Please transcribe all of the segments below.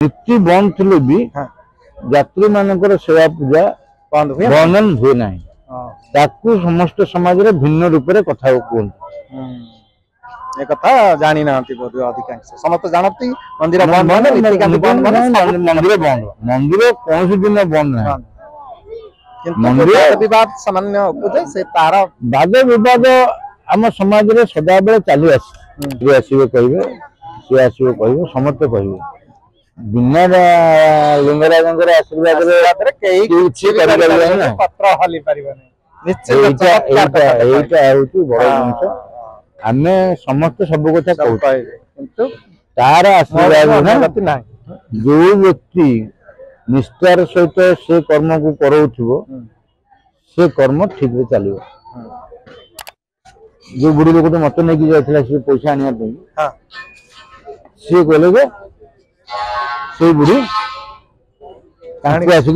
नीति बंद थे भी यात्री मानकर सेवा पूजा बंद हुए ना समस्त समाज रे भिन्न रूप से कथा कहते कथा जानी ना बोध अधिकांश समस्त जानती मंदिर बंद मंदिर बंद मंदिर कौन दिन बंद ना मंदिर विवाद सामान्य उपजे से तार वाद विवाद आम समाज रे सदा बेले चली आसवे कहे सी कह समस्ते कहे बिना लिंगराज आशीर्वाद पत्र हली परिबने निश्चित बड़ जिन आम समस्त सब कथा कहू तार आशीर्वाद ना जो व्यक्ति निष्ठार सहित से कर्म को करो से कर्म ठीक रे चलो जो बुढ़ी लोग मत नहीं जाता सी पैसा आने सी कहले से बुढ़ी आसिक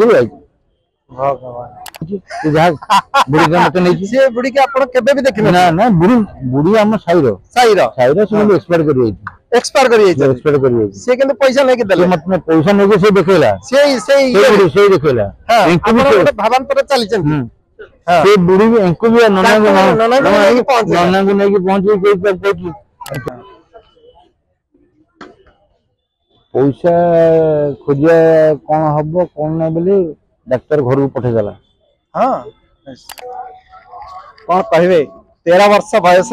बुढ़ी के आपण केबे भी देखिन ना ना बुढ़ी हम साइरो से एक्सपायर कर से किंतु पैसा नहीं के देले मतलब पैसा नहीं के से देखेला से देखेला आपण भावांतर चली चंती से बुढ़ी भी इनको भी नना को नहीं पहुंच पैसा खोजिया कौन हम कौन ना बोली डाक्तर घर को पठेदेला हाँ कौन कहे 13 वर्ष बयस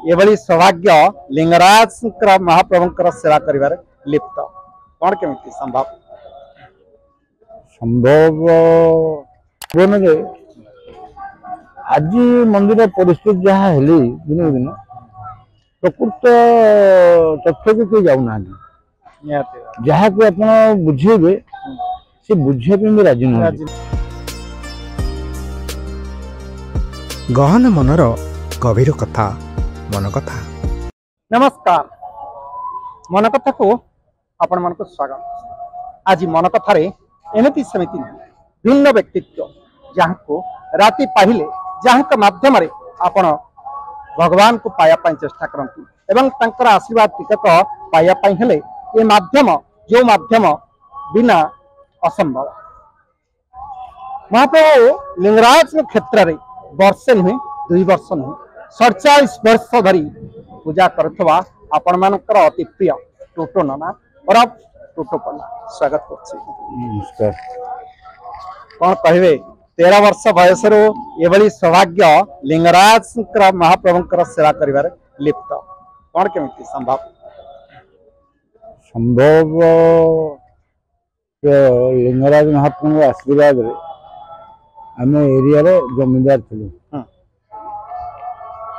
ये सौभाग्य लिंगराज महाप्रभु सेवा कर लिप्त कौन केमिति संभव आज मंदिर परिस्थिति जहाँ हेली दिन दिन प्रकृत तथ्य को कई जाऊना जहाँ को आप बुझेबे से बुझे भी राजी नहीं गहन मनर गभीर कथा मन कथा। नमस्कार मन कथा को आपण मन को स्वागत। आज मन कथा रे एमती समिति भिन्न व्यक्तित्व जहाँ को राति पाहिले जहाँ के माध्यम रे आपण भगवान को पाया चेष्टा करती एवं तंकर आशीर्वाद टिकट पाया हेले ये माध्यम जो माध्यम बिना असंभव महाप्रभु लिंगराज क्षेत्र रे वर्षे नुहे 2 वर्ष नुहे 47 वर्ष धरी पूजा करथवा आपण मानकर अति प्रिय टोटो नाना और टोटो पल्ला स्वागत करछि। नमस्कार कौन कहे 13 वर्ष बयस ये सौभाग्य लिंगराज महाप्रभु सेवा कर लिप्त कौन केमिति संभव लिंगराज महाप्रभु आशीर्वाद रे आम एरिया रे जमींदार थे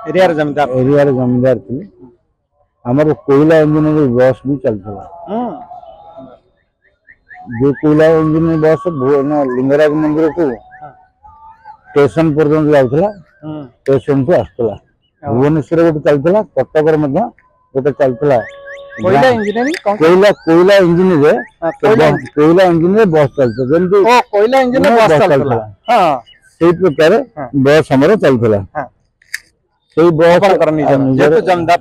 एरिया जमींदार थे आमर कोयला इंजीनियर बस भी चलता जो कोयला इंजीनियर बस लिंगराज मंदिर को स्टेशन पर्यटन जाऊला स्टेशन को आसला भुवनेश्वर गोटे चलता कटक गोटे चलता कोयला इंजीनियरिंग कोयला इंजीनियर बस चलता जंतु कोयला इंजीनियर बस चलता हां सेही प्रकार बस हमर चलता सेही बस करनी जेतु जमींदार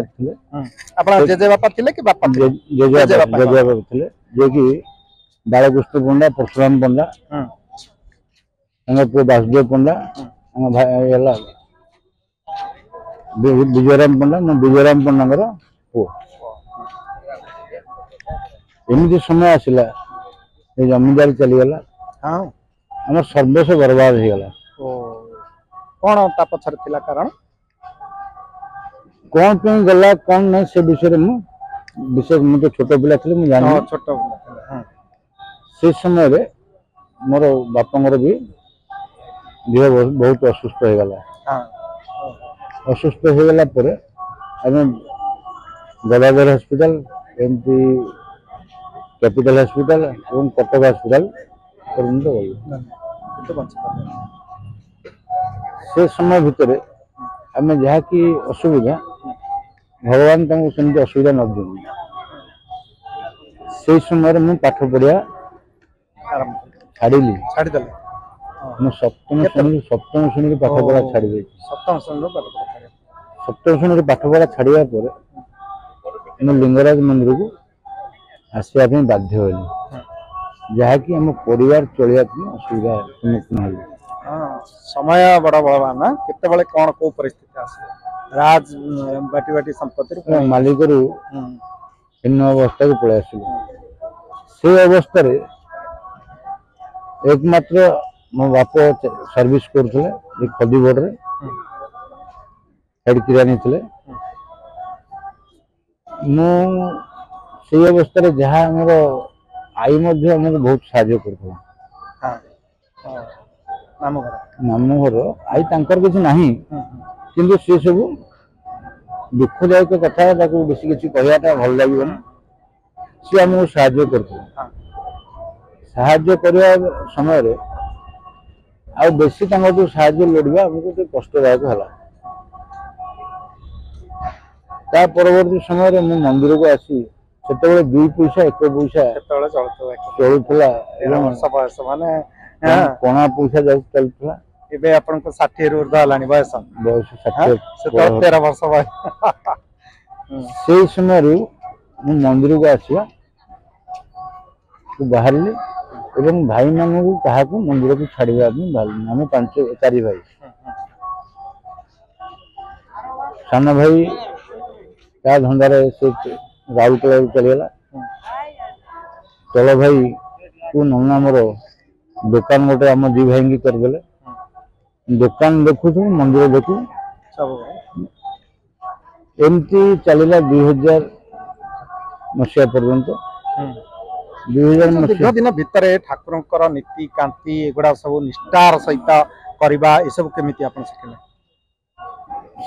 थे आपण जेजे बापा थे कि बापा थे जेजे बापा थे जे कि बालकृष्ण पंडा परशुराम पंडा पुओ वासुदेव पंडा भाई विजयराम पंडा विजयराम पंडा पुओ एमती समय आसला जमींदार चलीगला आम सर्वस्व बर्बाद हो गला कौन ता पछर थिला कारण कौन पे गला कौन नहीं से विषय में तो छोट पिला थी मुझे जानी छोट से समय रे मोर बापा भी देह बहुत असुस्थ हो गला असुस्थ हो गला पर आम गदाधर हॉस्पिटल एमती कैपिटल हॉस्पिटल और कटक हॉस्पिटल से समय भितर आम जहाँ की असुविधा भगवान तमको असुविधा न दिखाई से समय मुझे पाठ पढ़िया छाड़ी सप्तम श्रेणी पाठ पढ़ा छाड़ी सप्तम श्रेणी पाठ पढ़ा छाड़ा लिंगराज मंदिर को ଆସିବା ପାଇଁ ବାଧ୍ୟ ହେଲି, ଯାହାକି ଆମ ପରିବାର ଚଳିବା ପାଇଁ ଅସୁବିଧା ସମ୍ମୁଖୀନ ହେଲି। समय बड़ बलवान ना केतेबेले कौन को परिस्थिति आसे राज बाटी बाटी संपत्ति मालिक भिन्न अवस्था को पलि आसिलु। से अवस्था एकमात्र मो बाप सर्विस करथले खदी बोर्ड रे हेड किरानी थे। मु से अवस्था जहाँ आमर आई आमको बहुत साहाय्य करथला। मामू घर आई तांकर किसी नहीं किंतु से सब दुखदायक कथा बेसी किसी कहवाटा भल लगे सी आमको साहाय्य करवा समय आ बेसी साहाय्य लोड़ा आमको कष्टदायक है। ता परवर्ती समय मु मंदिर को आसी से 2 पैसा 1 पैसा चलुला कणा पैसा जाऊ चलुला। एबे आपन को 60 रु ऊर्ध्व हलानी बयस 60 से 13 वर्ष बय से समय मु मंदिर को आसिया बाहरली एवं भाई मानू क्या मंदिर को छाड़ा बाहर आम 4 भाई। सान भाई क्या धंदार से राउरकेला चलीगला। तल भाई को नना मोर दुकान गोटे आम 2 भाई की करदे। दुकान देखु मंदिर देखु एमती चलला 2000 मसीहा पर्यंत। 2000 दीर्घ दिन भितर ठाकुर नीति कांति एगुड़ा सब निष्ठार सहित करवा ये सब केमिति आपन शिखले?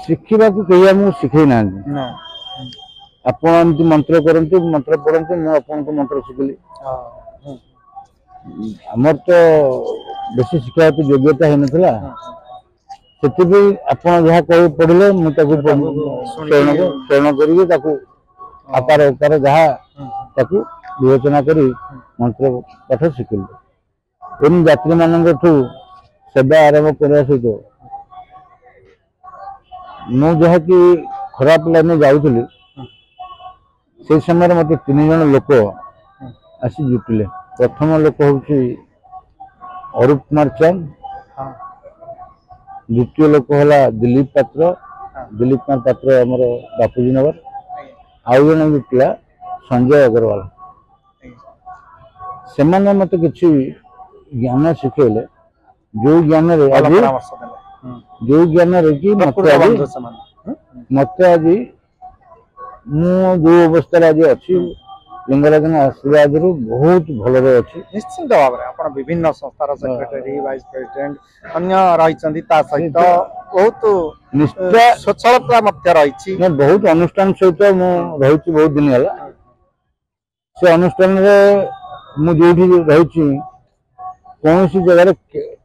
शिखा को कहीं आमको शिखे ना आप मंत्र करते मंत्र पढ़ते मुझे मंत्र शिखिली। आमर तो बेसी शिक्षा योग्यता है नाला से आप जहाँ कह पढ़ले मुझे शरण कर आकार उकार जहाँ विवेचना करी मंत्र पाठ शिखिली। एम यात्री मान सेवा आरंभ करने सहित मुझे कि खराब लाइन जाऊली से समय मत 3 जन लोक आसी जुटिले। प्रथम लोक हूँ अरूप कुमार चंद, द्वितीय लोक है दिलीप पात्र, दिलीप कुमार पात्र आमर बापूजी नगर, आउ जन जुटिला संजय अग्रवाल। से मत किसी ज्ञान शिखेले जो ज्ञान जो ज्ञान कि मत आज मु जो अवस्था आज अच्छी लिंगराज आशीर्वाद बहुत भल अच्छी। निश्चित भाव में आप विभिन्न संस्थार सेक्रेटरी वाइस प्रेसिडेंट अन्य रही सहित बहुत निष्ठा स्वच्छता रही बहुत अनुष्ठान सहित मुझे बहुत दिन है। से अनुष्ठान मुझे रही कौन सी जगह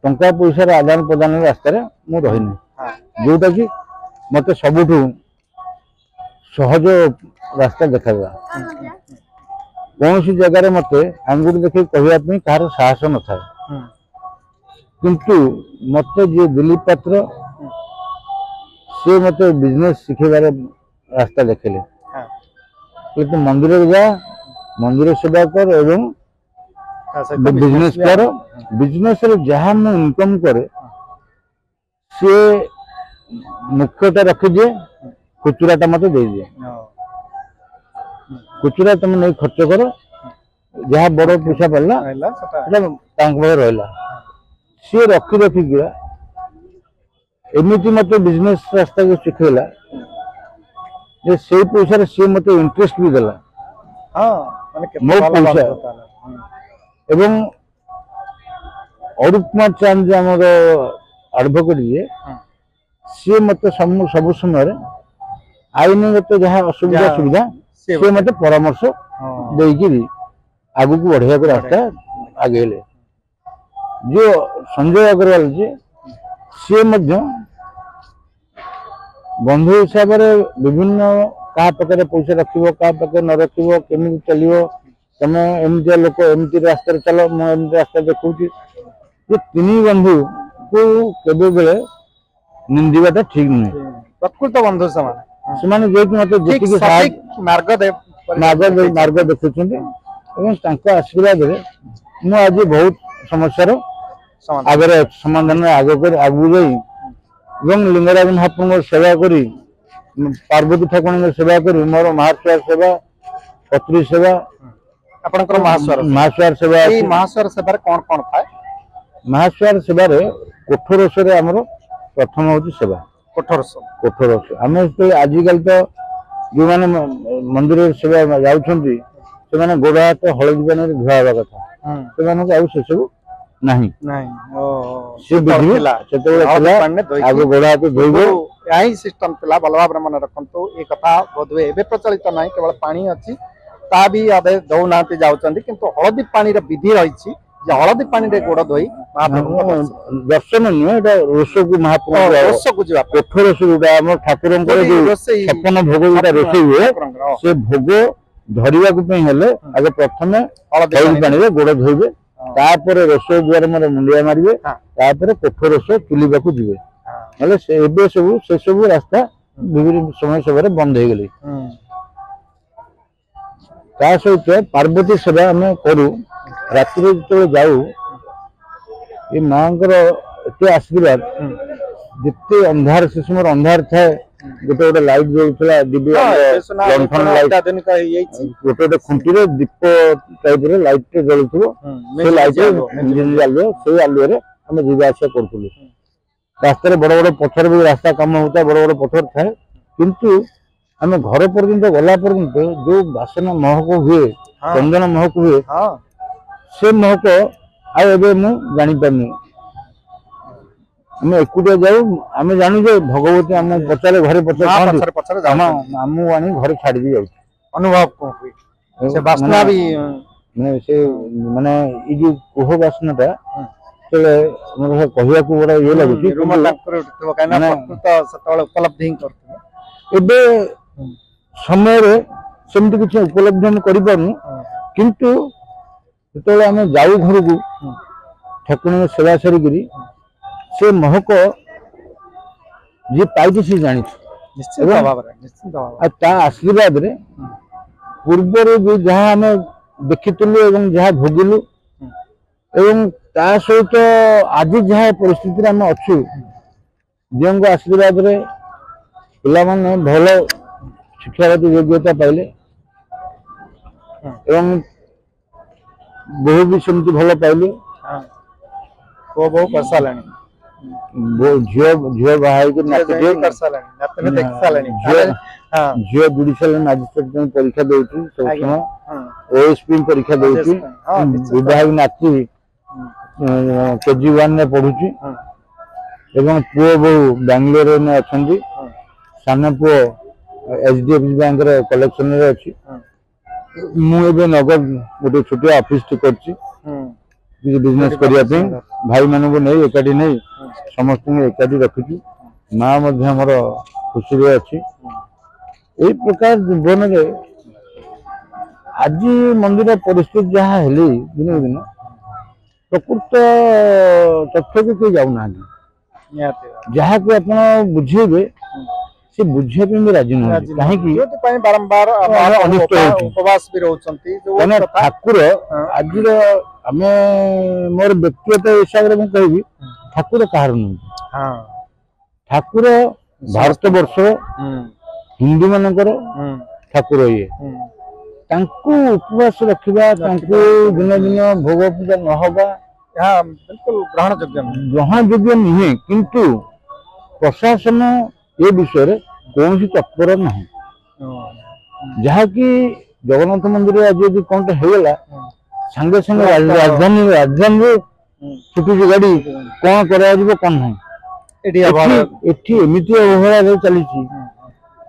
टंका पैसा आदान प्रदान रास्तार मुझे रही जोटा कि मत सबुठ सहज रास्ता देखा कौन सी जगह मत आंगुठ देखिए कहवाई कहार साहस न था किंतु मत जी दिलीप पात्र सी मत बिजनेस शिखेबार रास्ता देखले तो मंदिर जा मंदिर सेवा कर एवं बिजनेस कर बिजनेस जहाँ मु इनकम करे सी मुख्यटा रखी दिए खुचुराटा मत दे दिए खुचुरा तुम नहीं खर्च कर जहाँ बड़ पैसा पड़ला रहा सी रखी रखिक एमती मत बिजनेस रास्ता को शिखेला से पैसा सी मत इंटरेस्ट भी देला मो पैसा एवं अरूप कुमार चांद आम एडवोकेट जी सी मत सब समय आईनगत जहाँ असुविधा सुविधा सी मत परामर्श देकी आगु को बढ़िया रास्ता आगे जो संजय अग्रवाल जी सी बंधु हिसाब से विभिन्न क्या पाखे पैसा रखियो क्या पाखे न रखियो केमी चलो तुम एमती लोक एमती रास्ता चलो मुझे रास्ता देखा ये 3 बंधु को केबे बेले निंदिबाटा ठीक नुहे प्रकृत बंधु से मत मार्ग देखुं ଏବଂ ତାଙ୍କ ଆଶୀର୍ବାଦରେ ମୁଁ ଆଜି ବହୁତ ସମସ୍ୟାର ସମାଧାନ ଆଗରେ ସମାଧାନରେ ଆଗକୁ ଯାଇ ଏବଂ ଲିଙ୍ଗରାଜ ମହାପ୍ରଭୁଙ୍କ ସେବା କରି ପାର୍ବତୀ ଠାକୁରଙ୍କ ସେବା କରି ମୋର ମହାସ୍ୱାର ସେବା ପତ୍ରୀ ସେବା ଆପଣଙ୍କର ମହାସ୍ୱାର ମହାସ୍ୱାର ସେବା ଏଇ ମହାସ୍ୱାର ସେବାରେ କଣ କଣ ଥାଏ? ମହାସ୍ୱାର ସେବାରେ କୋଠରସରେ ଆମର ପ୍ରଥମ ହଉଛି ସେବା। କୋଠରସ ଆମେ ଆଜିକାଲି ତ ଯୋଉମାନେ ମନ୍ଦିରରେ ସେବା ଯାଉଛନ୍ତି ସେମାନେ ଗୋଡ଼ ହାତ ହଳଦୀ ପାଣିରେ ଧୁଆ ହେବା କଥା, ସେମାନଙ୍କୁ ଆଉ ସେସବୁ ନାହିଁ। ସେ ବୁଝିଲା ସେତେବେଳେ ଥିଲା ଆଗ ଗୋଡ଼ ହାତ ଧୋଇବ। यही सिस्टम थिला भल भाव मन रखु ये कथा बोधवे एवं प्रचलित ना केवल पानी अच्छी ता भी अबे दौना जाऊँच कि हलदी पानी विधि रही हलदी पानी गोड़ धोई दर्शन नुहे रोष को महाप्रभु रोष को जा कोठरस जोटा ठाकुर छपन भोग जोटा रोषे हुए से भोग धरवा आगे प्रथम हलदी पानी गोड़ धोइबे तापर रोष द्वार मुंडिया मारे तापर कोठरस चुलिबा को जीवे से सब रास्ता विभिन्न समय समय बंद हो गली। सहित पार्वती सेवा आम करूँ राति जो जाऊ ये माँ एत आशीर्वाद जिते अंधार से समय अंधार थाए गोटे गोटे लाइट जलूला गोटे खुंटी दीप टाइप लाइट जलुव से लाइट से आलुए आम जावास करूँ। रास्ता बड़ बड़ पथर भी रास्ता कम होता बड़ बड़ पथर थाए किंतु आम घर पर्यंत गला पर्यंत जो बासना महक हुए चंदन महक हुए से महक आबे मु जानी पारनी आम एकुटिया जाऊ आम जानू जे भगवती आम पचारे घरे पचार आम आनी घरे छाड़ी दी जाऊँ अनुभव कौन हुई से बासना भी माने ये जो कोह बासनाटा कहवा बड़ा ये लगुच उपलब्धि एबे समय सेमती किसी उपलब्धि हम करूँ किंतु जो आम जाऊ घर को ठाकुर सेवा सारिकी से महक जी पाई सी जानी आशीर्वाद पूर्वर जो जहाँ आम देखीलु जहाँ भोगिलु एवं ता सहित आज जहाँ परिस्थिति आम अच्छु जो आशीर्वाद पिला माने भल शिक्षागत योग्यता पाइले एवं बहु भी सेमती भल पाइले बहु कर सारे झील झील बाहर झील बुड़ी सारे मजिस्ट्रेट परीक्षा दूसरी सब समय ओएसपी परीक्षा दूसरी विभाग नाती KG1 में पढ़ुची एवं पुओ बहु बेंगलोर में अच्छा सान पुओ HDFC बैंक कलेक्शन अच्छी मुझे नगद गोटे छोटिया ऑफिस करछि बिजनेस करने भाई मान को नहीं एकाठी नहीं समस्त एकाठी रखी माँ मोर खुशी अच्छी यही प्रकार जीवन में आज मंदिर परिस्थिति जहाँ हेली दिन दिन प्रकृत तथ्य को कई जाऊना जहाँ को आप बुझेबे से बुझे भी राजी नहीं कहीं बारंबार उपवास भी रहउछंती ठाकुर आज आम मोर व्यक्तिगत हिसाब से मुझे कहबी ठाकुर कहार नहीं ठाकुर भारत वर्ष हिंदू मानकर ठाकुर ये उपवास रखा दिन दिन भोग पूजा नहबा बिल्कुल ग्रहण योग्य नुहे किंतु प्रशासन ये विषय कौन तत्पर ना जहाँकि जगन्नाथ मंदिर आज यदि कौन होगा सांगे सांगे राजधानी राजधानी छुटी गाड़ी कौन करा कौन ना एमती अवहेला चली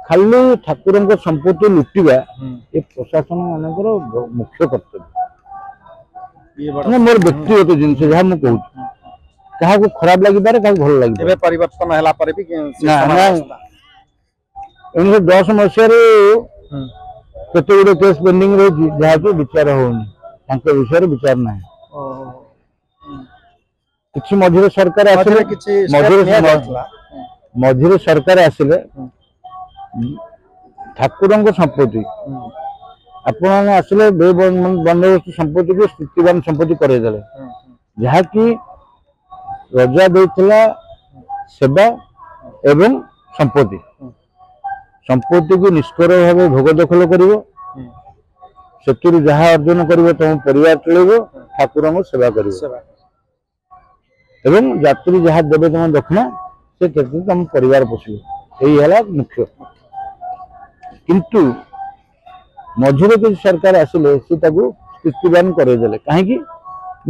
खाली ठाकुर संपत्ति लुटिवा ये प्रशासन मान मुख्य कर्तव्य मोर व्यक्तिगत जिनस जहाँ मुझे कहूँ क्या खराब लगे क्या भल लगे परिवर्तन है 1910 मसीह केते गुड़े केस पेंडिंग रही जहाँ की विचार होनी विषय विचार ना किसी मझे सरकार आसिले मझे सरकार आसिले ठाकुर संपत्ति ଆପଣ ମାନେ ଆସିଲେ ବନ୍ଦୋବସ୍ତ ସମ୍ପତ୍ତିକୁ ସ୍ଥିତିବାନ ସମ୍ପତ୍ତି କରେଇଦେଲେ, ଯାହାକି ରଜା ଦେଇଥିଲା ସେବା ଏବଂ ସମ୍ପତ୍ତି। ସମ୍ପତ୍ତିକୁ ନିଷ୍କର ଭାବେ ଭୋଗ ଦଖଲ କରିବ, ସେଥିରୁ ଯାହା ଅର୍ଜନ କରିବ ତମ ପରିବାର ଚଳିବ, ଠାକୁରଙ୍କ ସେବା କରିବ ଏବଂ ଯାତ୍ରୀ ଯାହା ଦେବେ ତମ ଦକ୍ଷିଣା ସେ କ୍ଷେତ୍ରରେ ତମ ପରିବାର ପୋଷିବ। ଏଇ ହେଲା ମୁଖ୍ୟ। କିନ୍ତୁ ମଝିରେ କିଛି ସରକାର ଆସିଲେ ସେ ତାକୁ ସ୍ଥିତିବାନ କରେଇଦେଲେ, କାହିଁକି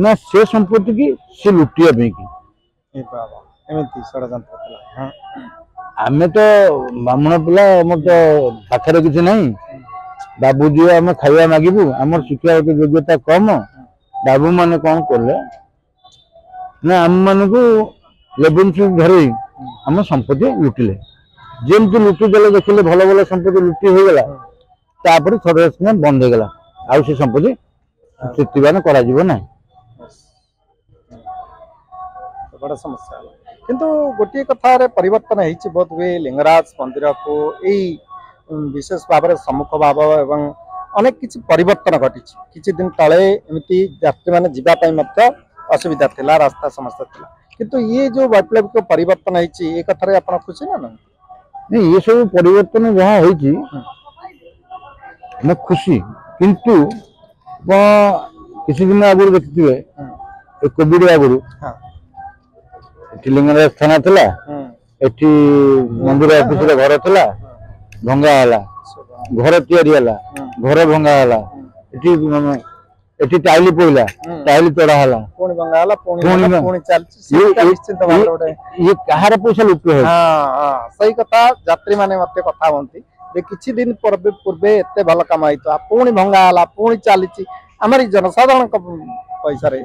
ନା ସେ ସମ୍ପତ୍ତି କି ସେ ଲୁଟିବା ପାଇଁ କି। ଏମିତି ଷଡ଼ଯନ୍ତ୍ର ଥିଲା। ଆମେ ତ ବ୍ରାହ୍ମଣ ପିଲା, ଆମର ତ ପାଖରେ କିଛି ନାହିଁ, ବାବୁ ଦିଅ ଆମେ ଖାଇବା ମାଗିବୁ, ଆମର ଶିକ୍ଷାଗତ ଯୋଗ୍ୟତା କମ। ବାବୁ ମାନେ କଣ କଲେ ନା ଆମ ମାନଙ୍କୁ ଲେବୁଲ ଧରେଇ ଆମ ସମ୍ପତ୍ତି ଲୁଟିଲେ। ଯେମିତି ଲୁଟି ଦେଲେ ଦେଖିଲେ ଭଲ ଭଲ ସମ୍ପତ୍ତି ଲୁଟି ହେଇଗଲା, ତାପରେ ଥରେ ବନ୍ଦ ହେଇଗଲା, ଆଉ ସେ ସମ୍ପତ୍ତି ସ୍ଥିତିବାନ କରାଯିବ ନାହିଁ। ବଡ଼ ସମସ୍ୟା ହେଲା। କିନ୍ତୁ ଗୋଟିଏ କଥାରେ ପରିବର୍ତ୍ତନ ହେଇଛି ବୋଧ ହୁଏ, ଲିଙ୍ଗରାଜ ମନ୍ଦିରକୁ ଏଇ ବିଶେଷ ଭାବରେ ସମ୍ମୁଖ ଭାବ ଏବଂ ଅନେକ କିଛି ପରିବର୍ତ୍ତନ ଘଟିଛି। କିଛି ଦିନ ତଳେ ଏମିତି ଯାତ୍ରୀମାନେ ଯିବା ପାଇଁ ମଧ୍ୟ ଅସୁବିଧା ଥିଲା, ରାସ୍ତା ସମସ୍ୟା ଥିଲା। କିନ୍ତୁ ଇଏ ଯୋଉ ବୈପ୍ଳବିକ ପରିବର୍ତ୍ତନ ହେଇଛି ଏ କଥାରେ ଆପଣ ଖୁସି ନା ନାହିଁ? ଏ ସବୁ ପରିବର୍ତ୍ତନ ଯାହା ହେଇଛି ଆମେ ଖୁସି, କିନ୍ତୁ କିଛି ଦିନ ଆଗରୁ ଦେଖିଥିବେ ଏ କୋଭିଡ ଆଗରୁ ଏଠି ଲିଙ୍ଗରାଜ ଥାନା ଥିଲା, ଏଠି ମନ୍ଦିର ଅଫିସରେ ଘର ଥିଲା, ଭଙ୍ଗା ହେଲା, ଘର ତିଆରି ହେଲା, ଘର ଭଙ୍ଗା ହେଲା, ଏଠି ଟାଇଲି ପଇଲା, ଟାଇଲି ତୋଡ଼ା ହେଲା, ଇଏ କାହାର ପଇସା ଲୁଟ ହଉଛି? ସେଇ କଥା ଯାତ୍ରୀ ମାନେ ମତେ କଥା ହୁଅନ୍ତି ଯେ କିଛି ଦିନ ପୂର୍ବେ ଏତେ ଭଲ କାମ ହେଇଥିଲା, ପୁଣି ଭଙ୍ଗା ହେଲା, ପୁଣି ଚାଲିଛି ଆମର ଜନସାଧାରଣଙ୍କ ପଇସାରେ।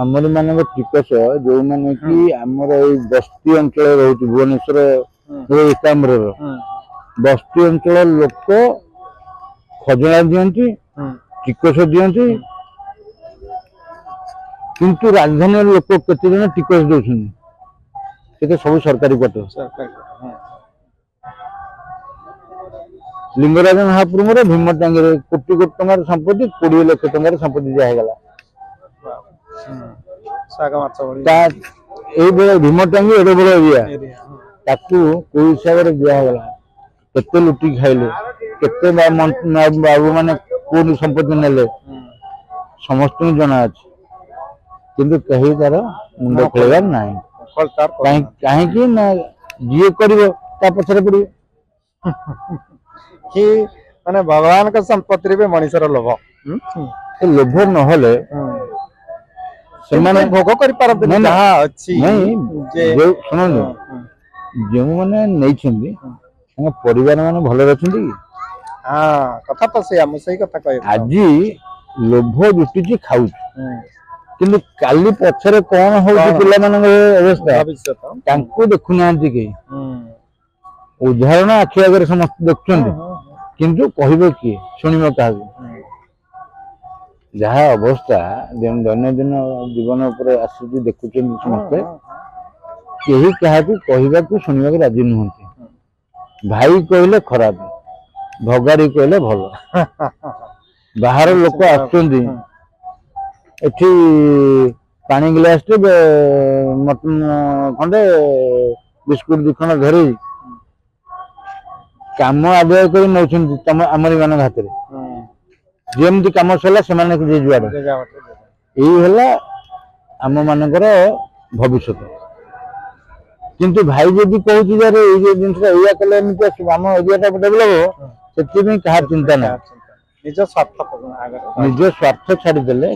ଆମରି ମାନଙ୍କ ଟିକସ ଯୋଉମାନେ କି ଆମର ଏଇ ବସ୍ତି ଅଞ୍ଚଳରେ ରହୁଛି, ଭୁବନେଶ୍ୱର ଏକାମ୍ରରେ ବସ୍ତି ଅଞ୍ଚଳ ଲୋକ ଖଜଣା ଦିଅନ୍ତି, ଟିକସ ଦିଅନ୍ତି, କିନ୍ତୁ ରାଜଧାନୀର ଲୋକ କେତେ ଜଣ ଟିକସ ଦଉଛନ୍ତି? ସେଟା ସବୁ ସରକାରୀ ପାଠ। ଲିଙ୍ଗରାଜ ମହାପ୍ରଭୁଙ୍କର ଭୀମ ଟାଙ୍ଗିରେ କୋଟି କୋଟି ଟଙ୍କାର ସମ୍ପତ୍ତି, 20 ଲକ୍ଷ ଟଙ୍କାର ସମ୍ପତ୍ତି ଦିଆ ହେଇଗଲା। ଏଇଭଳିଆ ଭୀମ ଟାଙ୍ଗି ଏଡେ ବଡ ଏରିଆ, ତାକୁ କୋଉ ହିସାବରେ ଦିଆହେଲା? କେତେ ଲୁଟି ଖାଇଲେ, କେତେ ବାବୁ ମାନେ କୋଉଠି ସମ୍ପତ୍ତି ନେଲେ ସମସ୍ତଙ୍କୁ ଜଣା ଅଛି, କିନ୍ତୁ କେହି ତାର ମୁଣ୍ଡ ଖେଳିବାର ନାହିଁ। କାହିଁକି ନା ଯିଏ କରିବ ତା ପଛରେ ପଡିବ। କି ମାନେ ଭଗବାନଙ୍କ ସମ୍ପତ୍ତିରେ ବି ମଣିଷର ଲୋଭ। ଲୋଭ ନହେଲେ ସେମାନେ ଭୋଗ କରିପାରନ୍ତି ଯାହା ଅଛି। ଶୁଣନ୍ତୁ, ଯେଉଁମାନେ ନେଇଛନ୍ତି ତାଙ୍କ ପରିବାର ମାନେ ଭଲରେ ଅଛନ୍ତି କି? କଥା ତ ସେଇଆ, ମୁଁ ସେଇ କଥା କହିବି। ଆଜି ଲୋଭ ଜୁଟିଛି ଖାଉଛି, କିନ୍ତୁ କାଲି ପଛରେ କଣ ହଉଛି ପିଲାମାନଙ୍କ ଅବସ୍ଥା ତାଙ୍କୁ ଦେଖୁନାହାନ୍ତି କେହି। ଉଦାହରଣ ଆଖି ଆଗରେ ସମସ୍ତେ ଦେଖୁଛନ୍ତି, କିନ୍ତୁ କହିବେ କିଏ, ଶୁଣିବ କାହାକୁ? ଯାହା ଅବସ୍ଥା ଦୈନନ୍ଦିନ ଜୀବନ ଉପରେ ଆସୁଛି ଦେଖୁଛନ୍ତି ସମସ୍ତେ, କେହି କାହାକୁ କହିବାକୁ ଶୁଣିବାକୁ ରାଜି ନୁହନ୍ତି। ଭାଇ କହିଲେ ଖରାପ, ଭଗାରୀ କହିଲେ ଭଲ। ବାହାର ଲୋକ ଆସୁଛନ୍ତି, ଏଠି ପାଣି ଗ୍ଲାସଟେ ମଟନ ଖଣ୍ଡେ ବିସ୍କୁଟ 2 ଖଣ୍ଡ ଧରି କାମ ଆଦାୟ କରି ନେଉଛନ୍ତି ଆମରି ମାନଙ୍କ ହାତରେ। ଯେମିତି କାମ ସରିଲା ସେମାନେ ଯୁଆଡେ। ଏଇ ହେଲା ଆମ ମାନଙ୍କର ଭବିଷ୍ୟତ। କିନ୍ତୁ ଭାଇ ଯଦି କହୁଛି ଯେ ଏଇ ଯେ ଜିନିଷଟା ଏଇଆ କଲେ ଏମିତି ଆସିବ, ଆମ ଏରିଆଟା ଡେଭଲପ ହବ, ସେଥିପାଇଁ କାହାର ଚିନ୍ତା ନାହିଁ। ନିଜ ସ୍ୱାର୍ଥ ଛାଡିଦେଲେ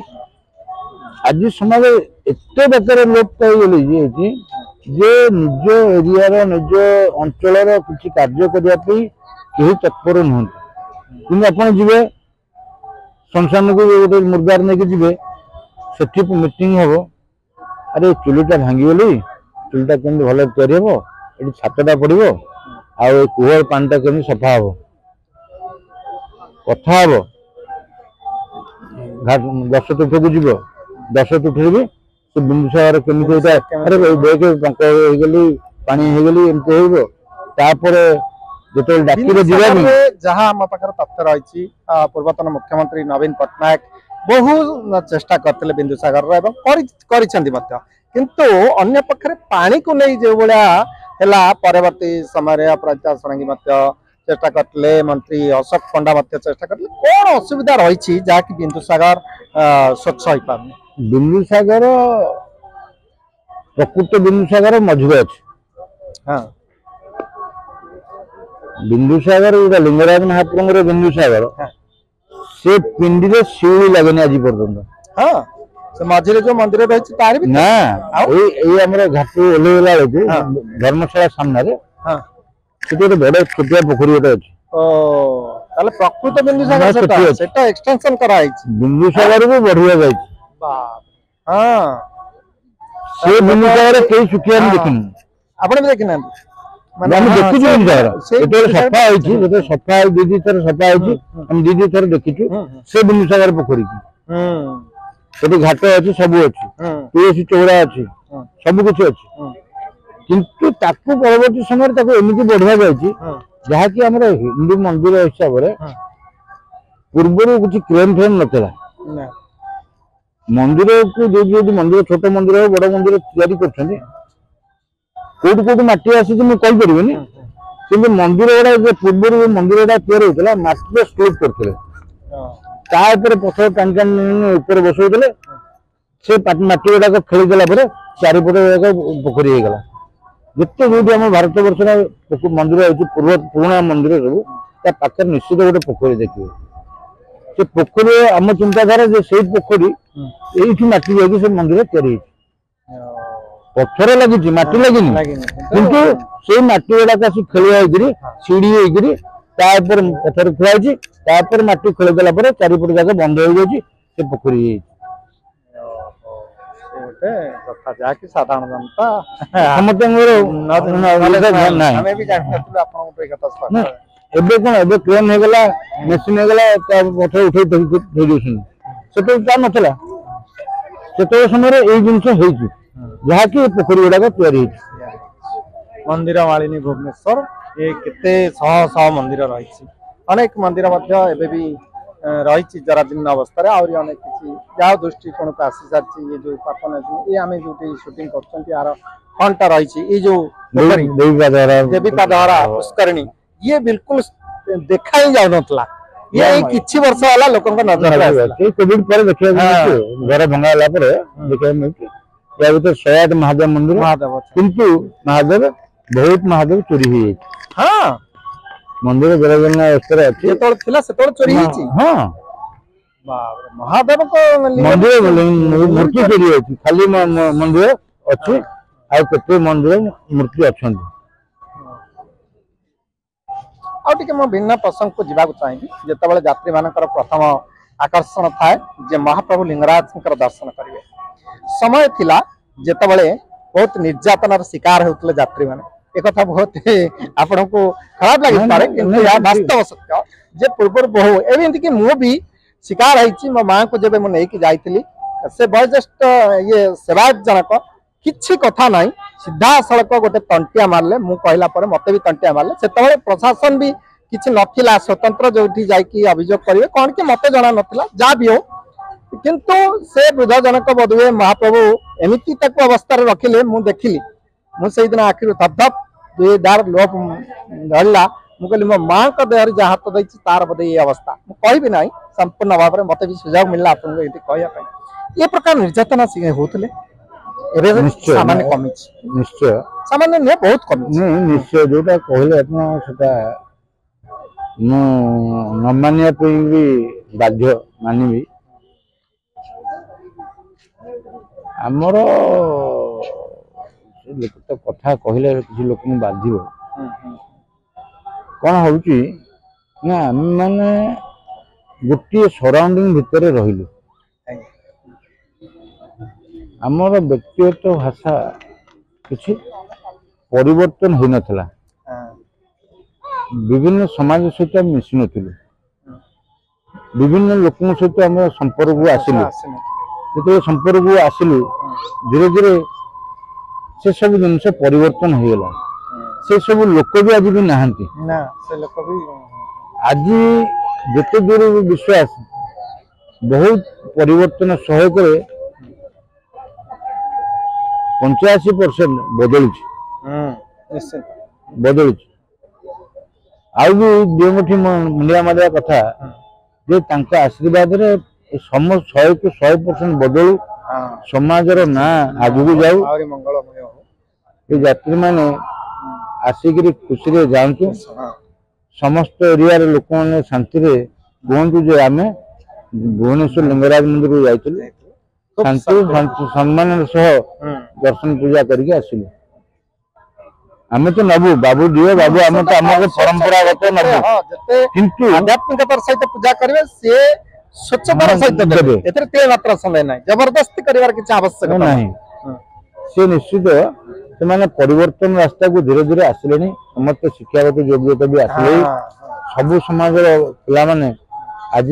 ଆଜି ସମାଜରେ ଏତେ ବେକାର ଲୋପ ପାଇଗଲେ ଯେ ନିଜ ଏରିଆର ନିଜ ଅଞ୍ଚଳର କିଛି କାର୍ଯ୍ୟ କରିବା ପାଇଁ କେହି ତତ୍ପର ନୁହନ୍ତି। କିନ୍ତୁ ଆପଣ ଯିବେ ଶ୍ମଶାନକୁ, ଗୋଟେ ମୁର୍ଦାର ନେଇକି ଯିବେ, ସେଠି ମିଟିଂ ହବ, ଆରେ ଚୁଲିଟା ଭାଙ୍ଗିଗଲି, ଚୁଲିଟା କେମିତି ଭଲ ତିଆରି ହବ, ଏଠି ଛାତଟା ପଡିବ, ଆଉ ଏ କୂଅ ପାଣିଟା କେମିତି ସଫା ହବ, କଥା ହବ। 10 ତୁଠକୁ ଯିବ, 10 ତୁଠରେ ବି ସେ ବିନ୍ଦୁସାଗର କେମିତି ହେଇଗଲି, ପାଣି ହେଇଗଲି, ଏମିତି ହେଇବ। ତାପରେ ଯେତେବେଳେ ଡାକିବ ଯିବା ବିନ୍ଦୁସାଗରରେ ଯାହା ଆମ ପାଖରେ ତଥ୍ୟ ରହିଛି ପୂର୍ବତନ ମୁଖ୍ୟମନ୍ତ୍ରୀ ନବୀନ ପଟ୍ଟନାୟକ ବହୁ ଚେଷ୍ଟା କରିଥିଲେ ବିନ୍ଦୁସାଗରର ଏବଂ କରିଛନ୍ତି ମଧ୍ୟ କିନ୍ତୁ ଅନ୍ୟ ପକ୍ଷରେ ପାଣିକୁ ନେଇ ଯେଉଁ ଭଳିଆ ହେଲା ପରବର୍ତ୍ତୀ ସମୟରେ ଅପରାଜିତା ଷଡ଼ଙ୍ଗୀ ମଧ୍ୟ ଚେଷ୍ଟା କରିଥିଲେ ମନ୍ତ୍ରୀ ଅଶୋକ ପଣ୍ଡା ମଧ୍ୟ ଚେଷ୍ଟା କରିଥିଲେ କଣ ଅସୁବିଧା ରହିଛି ଯାହାକି ବିନ୍ଦୁସାଗର ସ୍ୱଚ୍ଛ ହେଇପାରୁନି ବିନ୍ଦୁସାଗର ପ୍ରକୃତ ବିନ୍ଦୁସାଗର ମଝିରେ ଅଛି ହଁ ବିନ୍ଦୁସାଗର ଯୋଉଟା ଲିଙ୍ଗରାଜ ମହାପ୍ରଭୁଙ୍କର ବିନ୍ଦୁସାଗର ସେ ପିଣ୍ଡିରେ ଶିଉଳି ଲାଗେନି ଆଜି ପର୍ଯ୍ୟନ୍ତ ହଁ ସେ ମଝିରେ ଯୋଉ ମନ୍ଦିର ରହିଛି ତାର ବି ନା ଏଇ ଆମର ଘାଟରୁ ଓହ୍ଲେଇଲା ବେଳକୁ ଧର୍ମଶାଳା ସାମ୍ନାରେ ସେଠି ଗୋଟେ ବଡ ଛୋଟିଆ ପୋଖରୀ ଗୋଟେ ଅଛି ଓ ତାହେଲେ ପ୍ରକୃତ ବିନ୍ଦୁସାଗର ସେଟା ଏକ୍ସଟେନସନ କରାଯାଇଛି ବିନ୍ଦୁସାଗରକୁ ବଢିଆ ଯାଇଛି ହଁ ସେ ବିନ୍ଦୁସାଗର କେହି ଶୁଖିବାକୁ ଦେଖିନୁ ଆପଣ ବି ଦେଖିନାହାନ୍ତି ଆମେ ଦେଖିଛୁ ବିନ୍ଦୁସାଗର ଯେତେବେଳେ ସଫା ହେଇଛି ଯେତେବେଳେ ସଫା ହେଇ ଦି ଥର ସଫା ହେଇଛି ଆମେ ଦି ଥର ଦେଖିଛୁ ସେ ବିନ୍ଦୁସାଗର ପୋଖରୀ କି ସେଠି ଘାଟ ଅଛି ସବୁ ଅଛି ତୁଳସୀ ଚଉରା ଅଛି ସବୁ କିଛି ଅଛି କିନ୍ତୁ ତାକୁ ପରବର୍ତ୍ତୀ ସମୟରେ ତାକୁ ଏମିତି ବଢିଆ ଯାଇଛି ଯାହାକି ଆମର ହିନ୍ଦୁ ମନ୍ଦିର ହିସାବରେ ପୂର୍ବରୁ କିଛି କ୍ରେନ୍ ଫ୍ରେନ୍ ନଥିଲା ମନ୍ଦିରକୁ ଯୋଉଠି ମନ୍ଦିର ଛୋଟ ମନ୍ଦିର ବଡ ମନ୍ଦିର ତିଆରି କରୁଛନ୍ତି କୋଉଠୁ କୋଉଠୁ ମାଟି ଆସିଛି ମୁଁ କହିପାରିବିନି କିନ୍ତୁ ମନ୍ଦିର ଗୁଡା ପୂର୍ବରୁ ମନ୍ଦିର ଗୁଡା ତିଆରି ହଉଥିଲା ମାଟିରେ ସ୍ଲୋପ୍ କରୁଥିଲେ ତା ଉପରେ ପଥର ଟାଣି ଟାଣି ଉପରେ ବସଉଥିଲେ ସେ ମାଟି ଗୁଡାକ ଖେଳିଦେଲା ପରେ ଚାରିପଟେ ପୋଖରୀ ହେଇଗଲା ଯେତେ ଯୋଉଠି ଆମ ଭାରତ ବର୍ଷର ମନ୍ଦିର ଅଛି ପୁରୁଣା ମନ୍ଦିର ସବୁ ତା ପାଖରେ ନିଶ୍ଚିତ ଗୋଟେ ପୋଖରୀ ଦେଖିବେ ସେ ପୋଖରୀ ଆମ ଚିନ୍ତାଧାରା ଯେ ସେଇ ପୋଖରୀ ଏଇଠି ମାଟି ଯାଇକି ସେ ମନ୍ଦିର ତିଆରି ହେଇଛି ପଥର ଲାଗିଛି ମାଟି ଲାଗିନି କିନ୍ତୁ ସେଇ ମାଟି ଗୁଡାକ ଆସି ଖେଳିଆ ହେଇକିରି ସିଡି ହେଇକିରି ତା ଉପରେ ପଥର ଥୁଆ ହେଇଛି ତାପରେ ମାଟି ଖେଳିଦେଲା ପରେ ଚାରିପଟ ଯାକ ବନ୍ଦ ହେଇଯାଇଛି ସେ ପୋଖରୀ ହେଇଯାଇଛି କଥା ଯାହାକି ସାଧାରଣ ଜନତା ସମସ୍ତଙ୍କର ଏବେ କଣ ଏବେ କ୍ରେନ୍ ହେଇଗଲା ମେସିନ ହେଇଗଲା ତା ପଥର ଉଠେଇ ଧୋଇ ଦଉଛନ୍ତି ସେତେବେଳେ ତା ନଥିଲା ସେତେବେଳେ ସମୟରେ ଏଇ ଜିନିଷ ହେଇଛି ଯାହାକି ପୋଖରୀ ଗୁଡାକ ତିଆରି ହେଇଛି ମନ୍ଦିର ମାଳିନୀ ଭୁବନେଶ୍ୱର ଏ କେତେ ଶହ ଶହ ମନ୍ଦିର ରହିଛି ଅନେକ ମନ୍ଦିର ମଧ୍ୟ ଏବେ ବି ରହିଛି ଜରାଜୀର୍ଣ୍ଣ ଅବସ୍ଥାରେ ଆହୁରି ଅନେକ କିଛି ଯାହା ଦୃଷ୍ଟିକୋଣକୁ ଆସି ସାରିଛି ଏ ଯୋଉ ପାପନ ଏ ଆମେ ଯୋଉଠି ସୁଟିଂ କରୁଛନ୍ତି ଆର ଫଣ୍ଡଟା ରହିଛି ଏଇ ଯୋଉ ଦେବୀପାଦହରା ପୁଷ୍କରିଣୀ ଇଏ ବିଲକୁଲ ଦେଖା ହିଁ ଯାଉନଥିଲା ଇଏ ଏଇ କିଛି ବର୍ଷ ହେଲା ଲୋକଙ୍କ ନଜରରେ ଆସିଲା କୋଭିଡ ପରେ ଦେଖିବାକୁ ଘର ଭଙ୍ଗା ହେଲା ପରେ ଦେଖିବାକୁ ମିଳୁଛି ୟା ଭିତରେ 108 ମହାଦେବ ମନ୍ଦିର କିନ୍ତୁ ମହାଦେବ ବହୁତ ମହାଦେବ ଚୋରି ହେଇଯାଇଛି ହଁ ମନ୍ଦିର ଜରାଜୀର୍ଣ୍ଣ ଅବସ୍ଥାରେ ଅଛି ଯେତେବେଳେ ଥିଲା ସେତେବେଳେ ଚୋରି ହେଇଛି ହଁ ମହାଦେବଙ୍କ ମନ୍ଦିର ମୂର୍ତ୍ତି ଚୋରି ହେଇଛି ଖାଲି ମନ୍ଦିର ଅଛି ଆଉ କେତେ ମନ୍ଦିର ମୂର୍ତ୍ତି ଅଛନ୍ତି ଆଉ ଟିକେ ମୁଁ ଭିନ୍ନ ପ୍ରସଙ୍ଗକୁ ଯିବାକୁ ଚାହିଁବି ଯେତେବେଳେ ଯାତ୍ରୀ ମାନଙ୍କର ପ୍ରଥମ ଆକର୍ଷଣ ଥାଏ ଯେ ମହାପ୍ରଭୁ ଲିଙ୍ଗରାଜଙ୍କର ଦର୍ଶନ କରିବେ ସମୟ ଥିଲା ଯେତେବେଳେ ବହୁତ ନିର୍ଯାତନାର ଶିକାର ହେଉଥିଲେ ଯାତ୍ରୀମାନେ एकथा बहुत आपको खराब लगे किंतु यह वास्तव सत्य जे पूर्व बहु एमती कि मु भी शिकार है मो माँ को जब मुझे जाइली से बयोज्येष्ठ ये सेवायत जनक किसी कथा ना सीधा सड़क गोटे तंटिया मारे मु कहला मत भी तंटिया मारे से प्रशासन भी किसी नथिला स्वतंत्र जो अभियोग करेंगे कौन कि मत जना ना जहाँ भी हो किंतु से वृद्ध जनक बोधुए महाप्रभु एमती अवस्था रखिले मुझे देखिली मुझे दिन आखिर धप धप दार लोप धरला मुझे मो माँ का देहर जहाँ हाथ देती तार बोधे ये अवस्था मुझे ना संपूर्ण भाव में मत भी सुझाव मिलला आपको ये कहवाई ये प्रकार निर्यातना होते सामान्य कमी निश्चय सामान्य नुहे बहुत कमी निश्चय जोटा कहले आपटा न मानिया भी बाध्य मानवी आमर तो कथा कहले किसी लोक बाधिब कौन हूँ ना आम मैंने गोटे सराउंडिंग भितर रहिलु आमर व्यक्तिगत भाषा किसी परिवर्तन हो नथिला विभिन्न समाज सहित मिसी नुलु विभिन्न लोक सहित आम संपर्क आसिलु जो संपर्क आसिलु धीरे धीरे से सब जिन परिवर्तन हो गला से सब लोक भी आज भी नहांती ना से लोक भी आज जिते दूर विश्वास बहुत परिवर्तन सहयोग 85% बदलू निश्चित बदलू आउ भी देवमुठी मुंडिया मारिया कथा जे तांका आशीर्वाद रे समस्त 100 को 100% बदलू समाजर ना आगू जाऊ आउरी मंगलमय हो ये यात्री माने आसिक खुशी रे जातु समस्त एरिया रे लोक मैंने शांति रे कहतु जे आम भुवनेश्वर लिंगराज मंदिर को जाइलु शांति सम्मान सह दर्शन पूजा करके आसिलु आमे तो नबु बाबू दियो बाबू आमे तो हमर परंपरागत नबु किंतु आध्यात्मिकतार सहित पूजा करबे से स्वच्छतार सहित देबे एतरे ते मात्र समय नाही जबरदस्ती करिवार किछ आवश्यक नाही से निश्चित से माने परिवर्तन रास्ता को धीरे धीरे आसिलेनी समस्त शिक्षागत योग्यता भी आसिले सब समाज पिला माने आज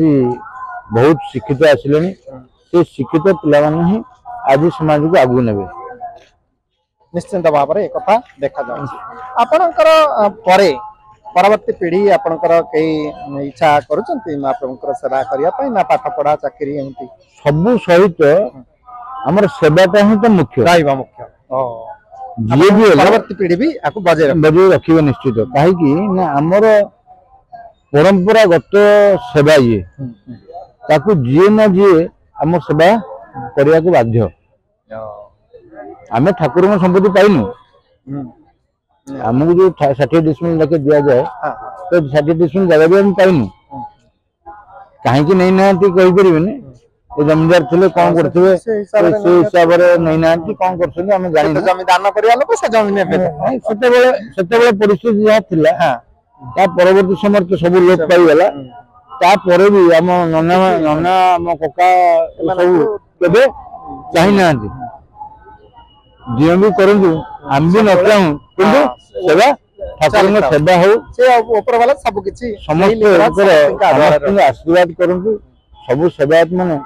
बहुत शिक्षित आसिलेनी से शिक्षित पिला माने ही आज समाज को आगु नेबे निश्चिंत भाव में एक देखा आपणकर परे परवर्ती पीढ़ी आपणकर कई इच्छा करुचंती महाप्रभुकर सेवा करने ना पाठ पढ़ा चाकरी एमती सब सहित हमर सेवाटा ही तो मुख्य रहइबा मुख्य जी भी परवर्ती पीढ़ी भी आकु बजे रखिबे निश्चित काहे कि ना हमर परंपरागत सेवा ये ताकू जी ना जी हमर सेवा करिया को बाध्य आमे ठाकुर संपत्ति पाइनु आमको जो 60 डिसमिल लेके दिया जाए तो 60 डिसमिल जगह भी हम पाइनु कहीं नहीं ना कही पारे जमींदार थे कौन करते हिसाब से नहीं ना कौन कर जमीदान परिस्थिति जहाँ थिला परवर्ती समय तो सब लोक पाईगला तापर भी आम नना नना आम कका सब केबे चाही ना जी भी करूँ आम भी न चाहूँ किंतु सेवा ठाकुर सेवा हो ऊपर वाला सब किछि समस्त आशीर्वाद करूँ सब सेवायत माने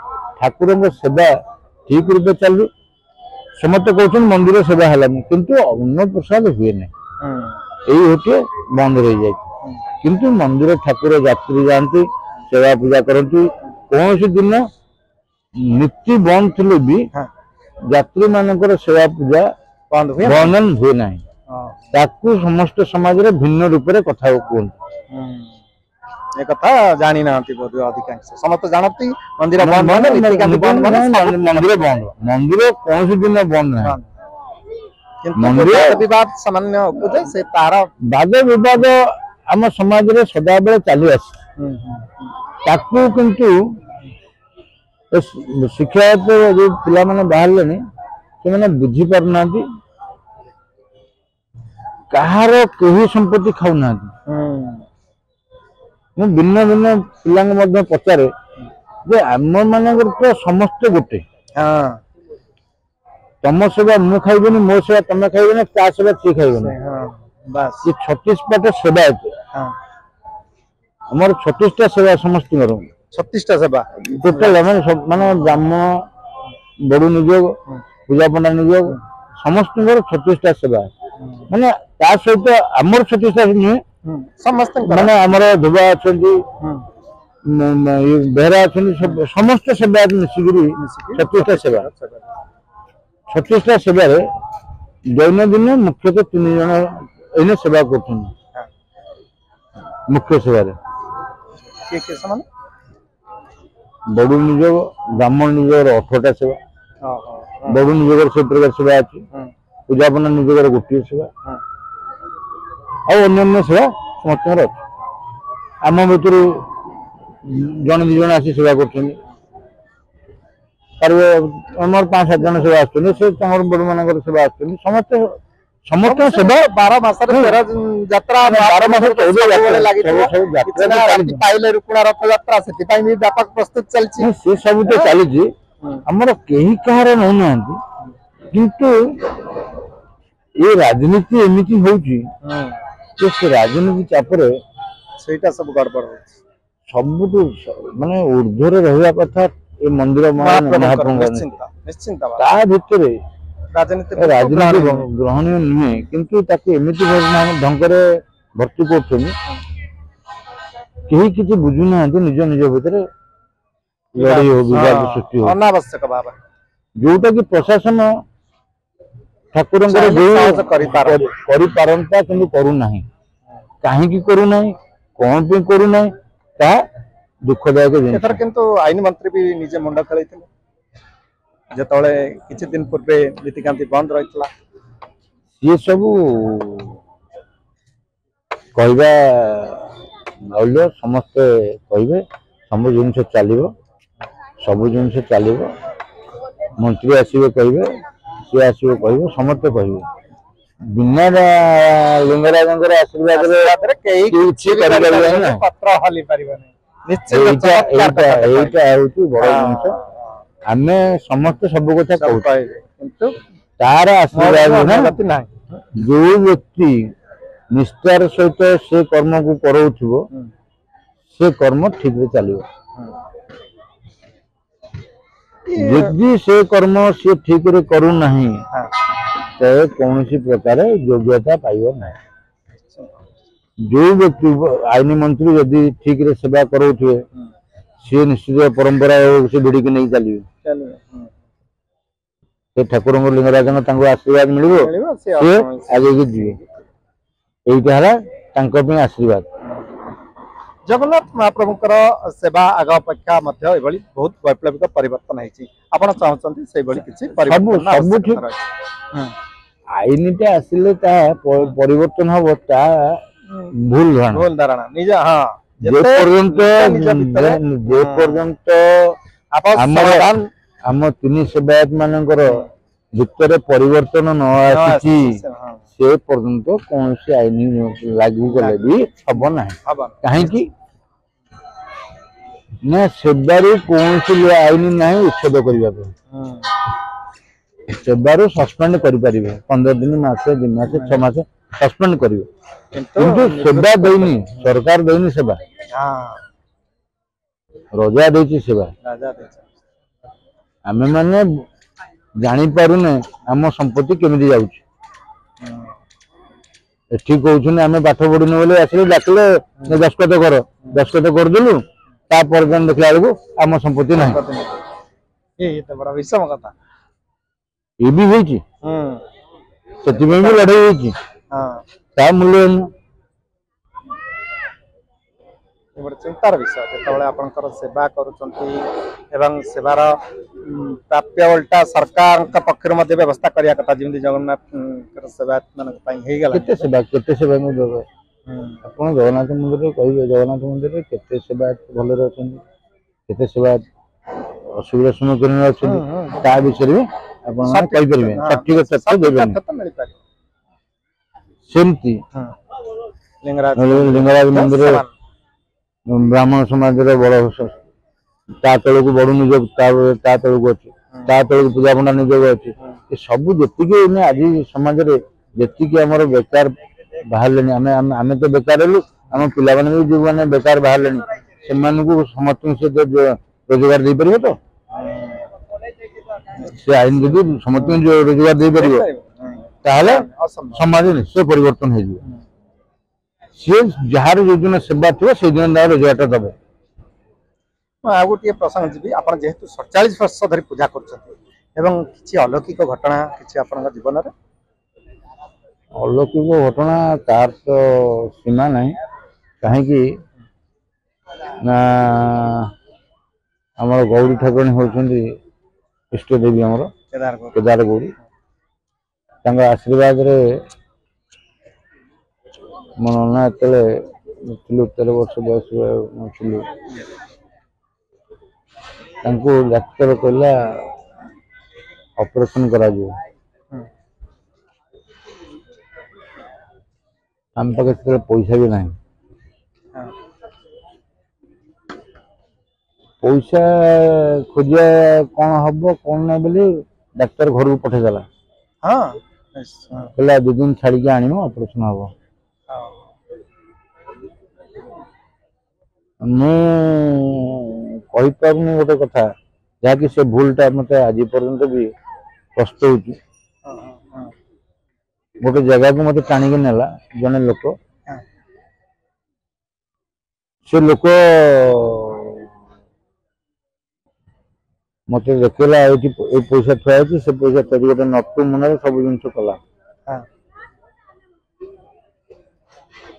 ठाकुर सेवा ठीक रूपे चलू समस्त कहते मंदिर सेवा है किंतु अन्न प्रसाद हुए ना यही होते बंद रही जाए किंतु मंदिर ठाकुर यात्री जाती सेवा पूजा करती कौन सी दिन नीति बंद थे भी यात्री मानकर सेवा पूजा बंधन हुए ना ताकू समस्त समाज रे भिन्न रूप से कथा कहते एक कथा जानी ना बोध अधिकांश समस्त जानती मंदिर बंद मंदिर बंद मंदिर कौन सी दिन बंद ना मंदिर विवाद सामान्य उपजे से तार वाद विवाद आम समाज रे सदा बेले चली आसी ताकू किंतु शिक्षा जो पिला माने बाहर से मैंने बुझी पारना कहार कहीं संपत्ति खाऊना भिन्न भिन्न पिला पचारे जे आम मान तो समस्त गोटे तुम सेवा मु खाइबनी मो सेवा तुम खाइबनी ता सेवा सी खाइबनी बस ये 36 पाट सेवा आमर 36टा सेवा समस्त 36टा सेवा टोटाल माने ब्राह्मण बड़ू नियोग पूजा पंडा नियोग समस्त 36टा सेवा माने ता सहित आमर 36टा नुहे समस्त माने आमर धुबा अच्छा बेहरा अच्छा समस्त सेवा मिसिकी 36टा सेवा 36टा सेवा दैनंदिन मुख्यतः 3 जन एने सेवा कर मुख्य सेवा बड़ू नियोग ब्राह्मण नियोग 18टा सेवा बड़ू नियोग से प्रकार सेवा अच्छी पूजा पंडा नियोग गोटे सेवा अन्य सेवा समस्त आम भर जन 2 जन आसी सेवा कर 5-7 जन सेवा आसर बड़ मान सेवा आस समस्त समस्त सेवा 12 मास यात्रा 12 मास पाइले रुकुणा रथ यात्रा से व्यापक प्रस्तुत चलती से सब तो चली आमर कहीं कहार नौ ना किंतु ये राजनीति एमती हो राजनीति चापर सब गड़बड़ सब माने ऊर्ध्वर रहा कथा ये मंदिर महाप्रभु निश्चिंत ता भितर ରାଜନୀତି ଗ୍ରହଣୀୟ ନୁହେଁ, କିନ୍ତୁ ତାକୁ ଏମିତି ଢଙ୍ଗରେ ଭର୍ତ୍ତି କରୁଛନ୍ତି, କେହି କିଛି ବୁଝୁନାହାନ୍ତି, ନିଜ ନିଜ ଭିତରେ ଲଢେଇ ହଉ, ବିବାଦ ସୃଷ୍ଟି ହଉ, ଅନାବଶ୍ୟକ ଭାବରେ ଯୋଉଟା କି ପ୍ରଶାସନ ଠାକୁରଙ୍କର ଯୋଉ କରିପାରନ୍ତା କିନ୍ତୁ କରୁନାହିଁ। କାହିଁକି କରୁନାହିଁ, କଣ ପାଇଁ କରୁନାହିଁ, ତାହା ଦୁଃଖଦାୟକ ଜିନିଷ। ଏଥର କିନ୍ତୁ ଆଇନ ମନ୍ତ୍ରୀ ବି ନିଜେ ମୁଣ୍ଡ ଖେଳେଇଥିଲେ, ଯେତେବେଳେ କିଛି ଦିନ ପୂର୍ବେ ନୀତିକାନ୍ତି ବନ୍ଦ ରହିଥିଲା। ସିଏ ସବୁ କହିବା ମୌଲ୍ୟ, ସମସ୍ତେ କହିବେ, ସବୁ ଜିନିଷ ଚାଲିବ, ସବୁ ଜିନିଷ ଚାଲିବ। ମନ୍ତ୍ରୀ ଆସିବେ କହିବେ, ସିଏ ଆସିବେ କହିବେ, ସମସ୍ତେ କହିବେ। ବିନା ଲିଙ୍ଗରାଜଙ୍କର ଆଶୀର୍ବାଦରେ କେହି କିଛି କରିପାରିବେ ନା। ପତ୍ର ହଲି ପାରିବନି। ଏଇଟା ହଉଛି ବଡ ଜିନିଷ। ଆମେ ସମସ୍ତେ ସବୁ କଥା କହୁଛୁ, କିନ୍ତୁ ତାର ଆଶୀର୍ବାଦ ନାହିଁ। ଯୋଉ ବ୍ୟକ୍ତି ନିଷ୍ଠାର ସହିତ ସେ କର୍ମକୁ କରାଉଥିବ, ସେ କର୍ମ ଠିକରେ ଚାଲିବ। ଯଦି ସେ କର୍ମ ସିଏ ଠିକରେ କରୁନାହିଁ, ତେବେ କୌଣସି ପ୍ରକାର ଯୋଗ୍ୟତା ପାଇବ ନାହିଁ। ଯୋଉ ବ୍ୟକ୍ତି ଆଇନ ମନ୍ତ୍ରୀ ଯଦି ଠିକରେ ସେବା କରାଉଥିବେ, ସିଏ ନିଶ୍ଚିତ ପରମ୍ପରା ସେ ଭିଡ଼ିକି ନେଇ ଚାଲିବେ। ସେ ଠାକୁରଙ୍କ ଲିଙ୍ଗରାଜଙ୍କ ତାଙ୍କୁ ଆଶୀର୍ବାଦ ମିଳିବ, ସେ ଆଗେଇକି ଯିବେ। ଏଇଟା ହେଲା ତାଙ୍କ ପାଇଁ ଆଶୀର୍ବାଦ। ଜଗନ୍ନାଥ ମହାପ୍ରଭୁଙ୍କର ସେବା ଆଗ ଅପେକ୍ଷା ମଧ୍ୟ ଏଭଳି ବହୁତ ବୈପ୍ଳବିକ ପରିବର୍ତ୍ତନ ହେଇଛି। ଆପଣ ଚାହୁଁଛନ୍ତି ସେଇଭଳି କିଛି ସବୁ ଠିକ। ଆଇନଟା ଆସିଲେ ତାହା ପରିବର୍ତ୍ତନ ହବ, ତାହା ଭୁଲ ଧାରଣା। ନିଜ ଯେପର୍ଯ୍ୟନ୍ତ ଆମ ତିନି ସେବାୟତ ମାନଙ୍କର ଭିତରେ ପରିବର୍ତ୍ତନ ନ ଆସିଛି, ସେ ପର୍ଯ୍ୟନ୍ତ କୌଣସି ଆଇନ ଲାଗୁ କଲେ ବି ହବ ନାହିଁ। କାହିଁକି ନା ସେବାରୁ କୌଣସି ଆଇନ ନାହିଁ ଉଚ୍ଛେଦ କରିବା ପାଇଁ। ସେବାରୁ ସସ୍ପେଣ୍ଡ କରିପାରିବେ, 15 ଦିନ, ମାସେ, 2 ମାସ, 6 ମାସ ସସ୍ପେଣ୍ଡ କରିବେ, କିନ୍ତୁ ସେବା ଦେଇନି, ସରକାର ଦେଇନି ସେବା, ରଜା ଦେଇଛି ସେବା। ଆମେ ମାନେ ଜାଣିପାରୁନେ ଆମ ସମ୍ପତ୍ତି କେମିତି ଯାଉଛି। ଏଠି କହୁଛନ୍ତି ଆମେ ପାଠ ପଢିନୁ ବୋଲି ଆସିଲେ ଡାକିଲେ ଦସ୍ତଖତ କର, ଦସ୍ତଖତ କରିଦେଲୁ, ତାପରେ ଦେଖିଲା ବେଳକୁ ଆମ ସମ୍ପତ୍ତି ନାହିଁ। ବିଷମ କଥା ଏ ବି ହେଇଛି, ସେଥିପାଇଁ ବି ଲଢେଇ ହେଇଛି, ତା ମୂଲ୍ୟ ଗୋଟେ ଚିନ୍ତାର ବିଷୟ। ଯେତେବେଳେ ଆପଣଙ୍କର ସେବା କରୁଛନ୍ତି ଏବଂ ସେବାର ପ୍ରାପ୍ୟ ଓଲଟା ସରକାରଙ୍କ ପକ୍ଷରୁ ମଧ୍ୟ ବ୍ୟବସ୍ଥା କରିବା କଥା, ଯେମିତି ଜଗନ୍ନାଥଙ୍କର ସେବାୟତ ମାନଙ୍କ ପାଇଁ ହେଇଗଲା। କେତେ ସେବା ଦେବେ ଆପଣ ଜଗନ୍ନାଥ ମନ୍ଦିରରେ କହିବେ, ଜଗନ୍ନାଥ ମନ୍ଦିରରେ କେତେ ସେବାୟତ ଭଲରେ ଅଛନ୍ତି, କେତେ ସେବାୟତ ଅସୁବିଧାର ସମ୍ମୁଖୀନ ଅଛନ୍ତି, ତା ବିଷୟରେ ବି ଆପଣ କହିପାରିବେ, ସଠିକ ତଥ୍ୟ ଦେବେନି। ସେମିତି ଲିଙ୍ଗରାଜ ମନ୍ଦିରରେ ବ୍ରାହ୍ମଣ ସମାଜର ବଡ ତା ତଳକୁ ବଡ ନିଯୋଗ, ତା ତଳକୁ ଅଛି, ତା ତଳକୁ ପୂଜା ପଣ୍ଡା ନିଯୋଗ ଅଛି। ଏ ସବୁ ଯେତିକି ଆଜି ସମାଜରେ ଯେତିକି ଆମର ବେକାର ବାହାରିଲେଣି, ଆମେ ତ ବେକାର ହେଲୁ, ଆମ ପିଲାମାନେ ବି ଯୋଉମାନେ ବେକାର ବାହାରିଲେଣି, ସେମାନଙ୍କୁ ସମସ୍ତଙ୍କୁ ସେ ରୋଜଗାର ଦେଇପାରିବ ତ? ସେ ଆଇନ ଯଦି ସମସ୍ତଙ୍କୁ ରୋଜଗାର ଦେଇପାରିବ, ତାହେଲେ ସମାଜ ନିଶ୍ଚୟ ପରିବର୍ତ୍ତନ ହେଇଯିବ। ସିଏ ଯାହାର ଯୋଉଦିନ ସେବା ଥିବ ସେଇଦିନ ତାର ରୋଜଗାରଟା ଦବ। ଆଉ ଗୋଟିଏ ପ୍ରସଙ୍ଗ ଯିବି। ଆପଣ ଯେହେତୁ 47 ବର୍ଷ ଧରି ପୂଜା କରୁଛନ୍ତି ଏବଂ କିଛି ଅଲୌକିକ ଘଟଣା କିଛି ଆପଣଙ୍କ ଜୀବନରେ? ଅଲୌକିକ ଘଟଣା ତାର ତ ସୀମା ନାହିଁ। କାହିଁକି ନା ଆମର ଗୌରୀ ଠାକୁରାଣୀ ହେଉଛନ୍ତି ଇଷ୍ଟ ଦେବୀ, ଆମର କେଦାର ଗୌରୀ। ତାଙ୍କ ଆଶୀର୍ବାଦରେ ମୋ ନନା ଯେତେବେଳେ ଥିଲୁ, 13 ବର୍ଷ ବୟସ ଥିଲୁ, ତାଙ୍କୁ ଡାକ୍ତର କହିଲା ଅପରେସନ କରାଯିବ। ଆମ ପାଖରେ ସେତେବେଳେ ପଇସା ବି ନାହିଁ। ପଇସା ଖୋଜିବା କଣ ହବ କଣ ନାହିଁ ବୋଲି ଡାକ୍ତର ଘରକୁ ପଠେଇଦେଲା। କହିଲା 2 ଦିନ ଛାଡିକି ଆଣିବ, ଅପରେସନ ହବ। ମୁଁ କହିପାରୁନି ଗୋଟେ କଥା, ଯାହାକି ସେ ଭୁଲଟା ମତେ ଆଜି ପର୍ଯ୍ୟନ୍ତ ବି କଷ୍ଟ ହଉଛି। गोटे जगह को मत टाणिक नेला जने लोक से लोक मत देखला पैसा थुआ से पैसा तरी गोटे नटू मन सब जिन कला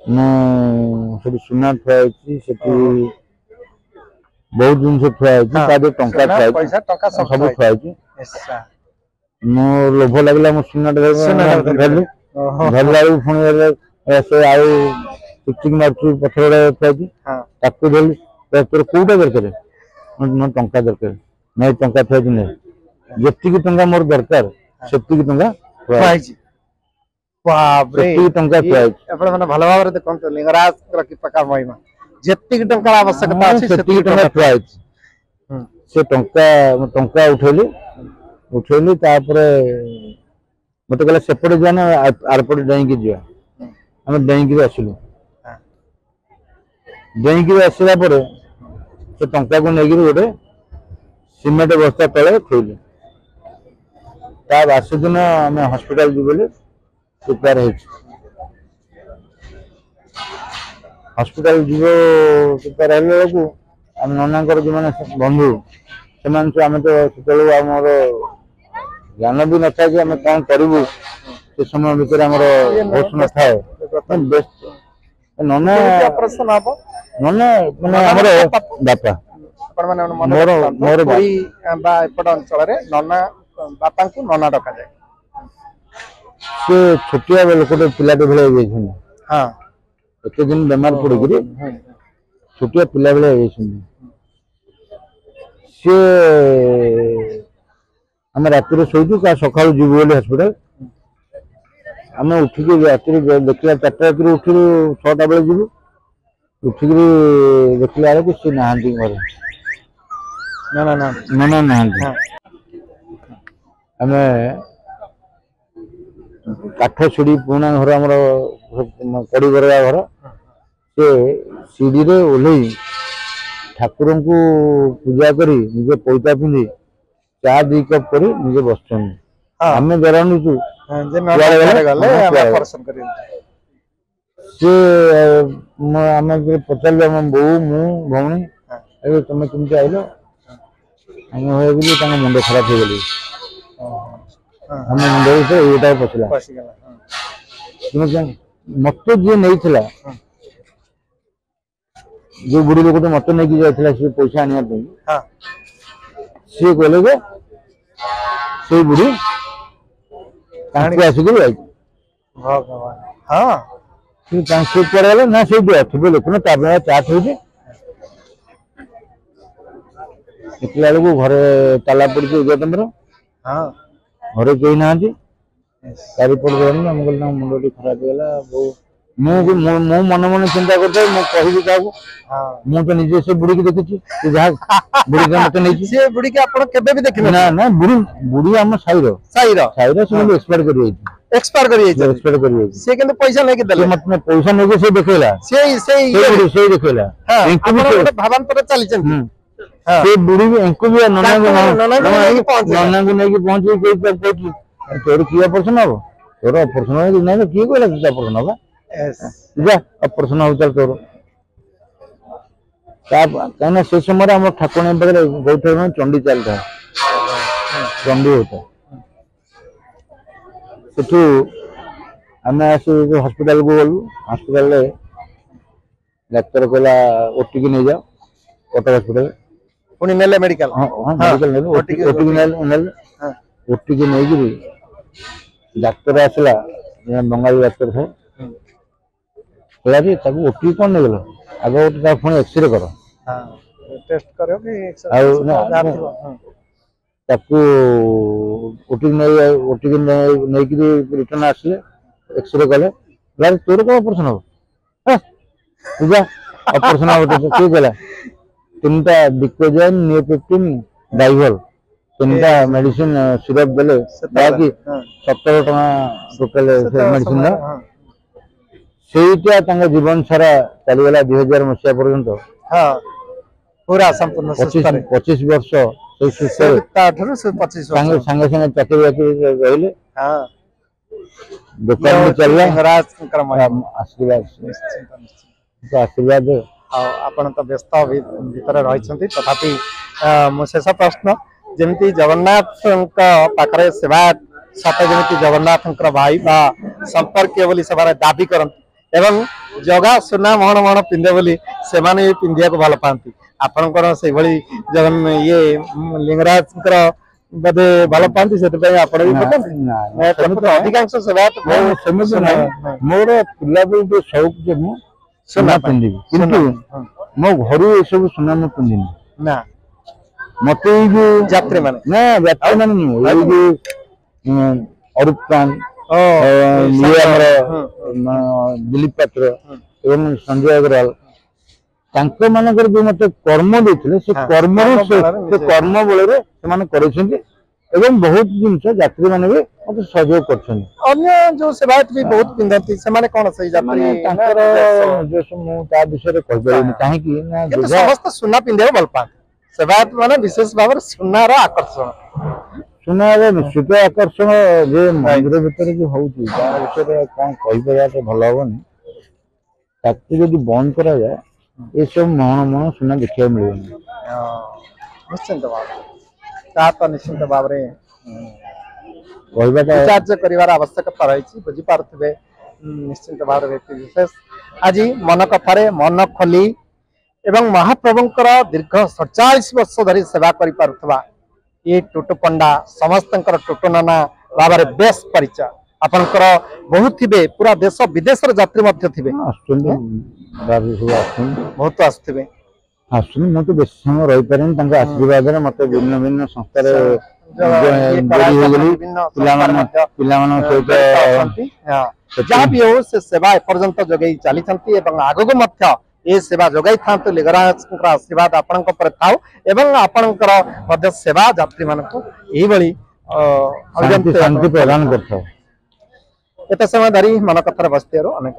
मुझे सुना थुआ बहुत जिन थुआ टंका सब थुआ मो लोभ लगला मो सुना धरली धरला पुणी से आउ टिकटिक मार्च पथर ताकू धरली तोर कौटा दरकार टंका दरकार नहीं टंका थुआ जी टंका मोर दरकार से टंका टंका मैंने भल भाव देखते लिंगराज कृपा महिमा जी टंका आवश्यकता थुआ से टंका उठेली उठेली मत कहला सेपटे जाना आरपटे डेईकी जा आम डेईकी आसलु डेईकी आसला से टंका को लेकिन गोटे सीमेंट बस्ता तले थोलु ता बास दिन आम हॉस्पिटल जी बोली प्रिपेयर हॉस्पिटल जीव प्रिपेयर हेल्ला बेलू आम नना जो मैंने बंधु से आम तो से आमर ज्ञान भी न था कि आम कौन करूँ से समय भितर आम होश न थाए नना नना माने आमर बापा मोर मोर एपट अंचल नना बापा को नना डक जाए से छोटिया लोकटे पिलाटे भाई एत दिन बेमार पड़ी छोटिया पिला भाई सी आम राति शोचु का सका जीव बोली हस्पिटाल आम उठिक राति देखला 4टा राति उठू 6टा बेले जीव उठिक देखला बेलू सी ना घर ना ना आम काठ सीढ़ी पुणा घर आम कड़ी बरगा घर से सीढ़ी रे ओह्ल ठाकुर को पूजा करी निजे पैसा पिंधि चा 2 कप कर निजे बस आम डराणुचु सी आम पचारू आम बो मु भौणी तुम केमती आइल आम भाई मुंड खराब हो गली आम मुंड ये पशला मत जी नहीं जो बुढ़ी लोग मत नहीं जाता सी पैसा आने सी कहले से बुढ़ी आसिक ना से थे लोक ना चाट हो देखला बेलू घरे ताला पड़ी 11 घरे कही ना चारिपट जानी आम कहना मुंड खराब होगा मु मन मन चिंता करता मुझे क्या मुझे निजे से बुढ़ी की देखी जहाँ बुढ़ी मत नहीं बुढ़ी के आप केबे भी देखिए ना ना बुढ़ी बुढ़ी आम साईर से एक्सपायर कर से किंतु पैसा लेके देले मत पैसा नहीं से देखैला से देखैला भावांतर चली से बुढ़ी भी इनको भी नना को नहीं पहुंची तोर किया ऑपरेशन हम तोर ऑपरेशन नहीं किए कहला ऑपरेशन होगा जा ऑपरेशन हो चल तोर कहीं से समय आम ठाकुर पाखे गौठान चंडी चलता चंडी होता सेठू आम आस हॉस्पिटल को गलु हॉस्पिटल डाक्तर कहला ओटी नहीं जाओ कटक हॉस्पिटल पुणी नेले मेडिकल मेडिकल ओटी की नहीं डाक्तर आसला बंगाली डाक्तर थे कहला ओटी कौन नहीं गल आग पुणी एक्सरे कर टेस्ट करो कि ओटी नहीं रिटर्न आसले एक्सरे कले तोर कौन ऑपरेशन हम पूजा ऑपरेशन हम किए कहला 3टा डिकोजाइन नियोपेक्टिन डाइवल 3टा मेडिसिन सिरप देले बाकी 17 टका टोटल मेडिसिन सेटा जीवन सारा चलीगला 2000 मसीहा पर्यंत पूरा संपूर्ण 25 वर्ष संगे संगे चाकरी बाकरी रहिले दुकान में चल रहा लिंगराजଙ୍କର महिमा। आशीर्वाद ନିଶ୍ଚିନ୍ତ ନିଶ୍ଚିନ୍ତ। तो आशीर्वाद ଆଉ ଆପଣ ତ ବ୍ୟସ୍ତ ଭିତରେ ରହିଛନ୍ତି ତଥାପି ମୋ ଶେଷ ପ୍ରଶ୍ନ ଯେମିତି ଜଗନ୍ନାଥଙ୍କ ପାଖରେ ସେବାୟତ ସତେ ଯେମିତି ଜଗନ୍ନାଥଙ୍କର ଭାଇ ବା ସମ୍ପର୍କୀୟ ବୋଲି ସେମାନେ ଦାବି କରନ୍ତି ଏବଂ ଜଗା ସୁନା ମହଣ ମହଣ ପିନ୍ଧେ ବୋଲି ସେମାନେ ବି ପିନ୍ଧିବାକୁ ଭଲ ପାଆନ୍ତି ଆପଣଙ୍କର ସେଇଭଳି ଇଏ ଲିଙ୍ଗରାଜଙ୍କର ବୋଧେ ଭଲ ପାଆନ୍ତି ସେଥିପାଇଁ ଆପଣ ବି ପକାନ୍ତି ଅଧିକାଂଶ ସେବାୟତ ସେମିତି ନାହିଁ ମୋର ପିଲାବେଳୁ ଯୋଉ ସଉକ ଯେ ମୁଁ ସୁନା ପିନ୍ଧିବି କିନ୍ତୁ ମୋ ଘରୁ ଏସବୁ ସୁନା ମୁଁ ପିନ୍ଧିନି ନା ମତେ ଏଇ ଯୋଉ ଯାତ୍ରୀ ମାନେ ନା ଯାତ୍ରୀ ମାନେ ନୁହଁ ଏଇ ଯୋଉ ଅରୁପ ଖାନ ଇଏ ଆମର ଦିଲ୍ଲୀପ ପାତ୍ର ଏବଂ ସଞ୍ଜୟ ଅଗ୍ରୱାଲ ତାଙ୍କ ମାନଙ୍କର ଯୋଉ ମତେ କର୍ମ ଦେଇଥିଲେ ସେ କର୍ମରୁ ସେ କର୍ମ ବଳରେ ସେମାନେ କରିଛନ୍ତି ଏବଂ ବହୁତ ଜିନିଷ ଯାତ୍ରୀ ମାନେ ବି ମତେ ସହଯୋଗ କରିଛନ୍ତି ଅନ୍ୟ ଯୋଉ ସେବାୟତ ବି ବହୁତ ପିନ୍ଧନ୍ତି ସେମାନେ କଣ ସେଇ ଯାତ୍ରୀ ତାଙ୍କର ମୁଁ ତା ବିଷୟରେ କହିପାରିବିନି କାହିଁକି ନା ସମସ୍ତେ ସୁନା ପିନ୍ଧିବାକୁ ଭଲ ପାଆନ୍ତି ସେବାୟତ ମାନେ ବିଶେଷ ଭାବରେ ସୁନାର ଆକର୍ଷଣ ସୁନାର ନିଶ୍ଚିତ ଆକର୍ଷଣ ଯେ ମନ୍ଦିର ଭିତରେ ଯୋଉ ହଉଛି ତା ବିଷୟରେ କଣ କହିପାରିବା ଭଲ ହବନି ତାକୁ ଯଦି ବନ୍ଦ କରାଯାଏ ଏସବୁ ମହଣ ମହଣ ସୁନା ଦେଖିବାକୁ ମିଳିବନି ନିଶ୍ଚିନ୍ତ ଭାବରେ ତା ତ ନିଶ୍ଚିନ୍ତ ଭାବରେ କହିବାଟା ବିଚାର୍ଯ୍ୟ କରିବାର ଆବଶ୍ୟକତା ରହିଛି ବୁଝିପାରୁଥିବେ ନିଶ୍ଚିନ୍ତ ଭାବରେ ବ୍ୟକ୍ତି ବିଶେଷ ଆଜି ମନ କଥାରେ ମନ ଖୋଲି ଏବଂ ମହାପ୍ରଭୁଙ୍କର ଦୀର୍ଘ 47 ବର୍ଷ ଧରି ସେବା କରିପାରୁଥିବା ये टुटु पंडा समस्त टुटु नाना भाव में बेस परिचय आपंकर बहुत थे पूरा देश विदेश यात्री बहुत आसुवे मुझे तो बेस समय रही पारे आशीर्वाद मत भिन्न भिन्न संस्था जहाँ भी हो से सेवा एपर्यंत जगै चली आग को ये सेवा जगै था लिंगराज आशीर्वाद आपण आपणकर सेवा यात्री मान प्रदान कर एत समय धरी मन कथार बसते अनेक